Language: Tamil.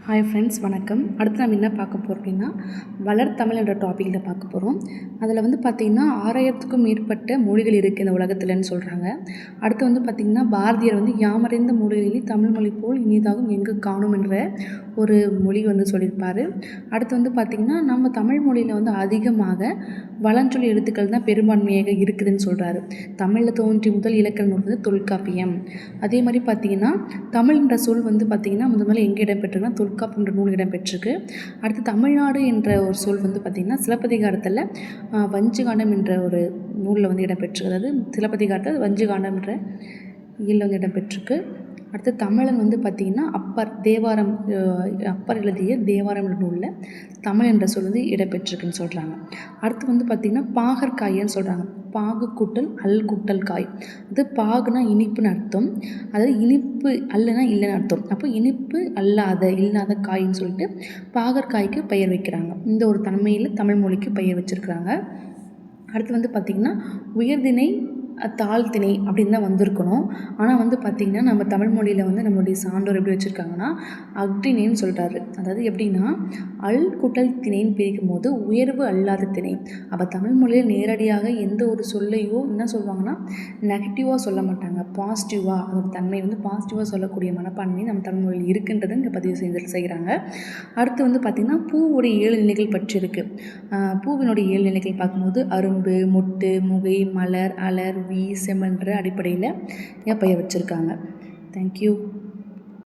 ஹாய் ஃப்ரெண்ட்ஸ், வணக்கம். அடுத்து நம்ம என்ன பார்க்க போகிறோம் அப்படின்னா, வளர்த்தமிழ் என்ற டாப்பிக்கில் பார்க்க போகிறோம். அதில் பார்த்திங்கன்னா 6000க்கும் மேற்பட்ட மொழிகள் இருக்குது இந்த உலகத்தில்னு சொல்கிறாங்க. அடுத்து பார்த்திங்கன்னா பாரதியார் யாமறிந்த மொழிகளில் தமிழ் மொழி போல் இனிதாகும் எங்கு காணும் என்ற ஒரு மொழி சொல்லியிருப்பார். அடுத்து பார்த்திங்கன்னா நம்ம தமிழ் மொழியில் அதிகமாக வளஞ்சொலி எழுத்துக்கள் தான் பெரும்பான்மையாக இருக்குதுன்னு சொல்கிறாரு. தமிழில் தோன்றி முதல் இலக்கண நூல் தொல்காப்பியம். அதே மாதிரி பார்த்திங்கன்னா தமிழ் என்ற சொல் பார்த்திங்கன்னா முதல்ல எங்கே இடம்பெற்றுன்னா தொல்காப்பியம் என்ற நூல் இடம்பெற்றிருக்கு. அடுத்து தமிழ்நாடு என்ற ஒரு சொல் பார்த்திங்கன்னா சிலப்பதிகாரத்தில் வஞ்சிகாண்டம் என்ற ஒரு நூலில் இடம்பெற்றிருக்கு. அதாவது சிலப்பதிகாரத்தில் வஞ்சிகாண்டம் என்ற இயலில் இடம்பெற்றிருக்கு. அடுத்து தமிழன் பார்த்திங்கன்னா அப்பர் எழுதிய தேவாரம் என்ற நூலில் தமிழ் என்ற சொல் இடம்பெற்றிருக்குன்னு சொல்கிறாங்க. அடுத்து பார்த்திங்கன்னா பாகற்காய்ன்னு சொல்கிறாங்க. பாகு கூட்டல் அல் கூட்டல் காய். அது பாகுனா இனிப்புன்னு அர்த்தம். அதாவது இனிப்பு அல்லனா இல்லைன்னு அர்த்தம். அப்போ இனிப்பு இல்லாத காயின்னு சொல்லிட்டு பாகற்காய்க்கு பெயர் வைக்கிறாங்க. இந்த ஒரு தன்மையில் தமிழ் மொழிக்கு பெயர் வச்சுருக்கிறாங்க. அடுத்து பார்த்திங்கன்னா உயர்திணை தாழ்த்திணை அப்படின்னு தான் வந்திருக்கணும். ஆனால் பார்த்திங்கன்னா நம்ம தமிழ் மொழியில் நம்மளுடைய சான்றோர் எப்படி வச்சுருக்காங்கன்னா அக்திணைன்னு சொல்கிறாரு. அதாவது எப்படின்னா அல் கூட்டல் திணைன்னு பிரிக்கும் போது உயர்வு அல்லாத திணை. அப்போ தமிழ் மொழியில் நேரடியாக எந்த ஒரு சொல்லையோ என்ன சொல்லுவாங்கன்னா நெகட்டிவாக சொல்ல மாட்டாங்க, பாசிட்டிவாக அதோட தன்மை பாசிட்டிவாக சொல்லக்கூடிய மனப்பான்மை நம்ம தமிழ் மொழியில் இருக்குன்றதை இங்கே பதிவு செய்கிறாங்க. அடுத்து பார்த்திங்கன்னா பூவுடைய 7 நிலைகள் பற்றி இருக்குது. பூவினுடைய 7 நிலைகள் பார்க்கும்போது அரும்பு, மொட்டு, முகை, மலர், அலர், செம்மன்ற அடிப்படையில் பெயர் வச்சுருக்காங்க. தேங்க்யூ.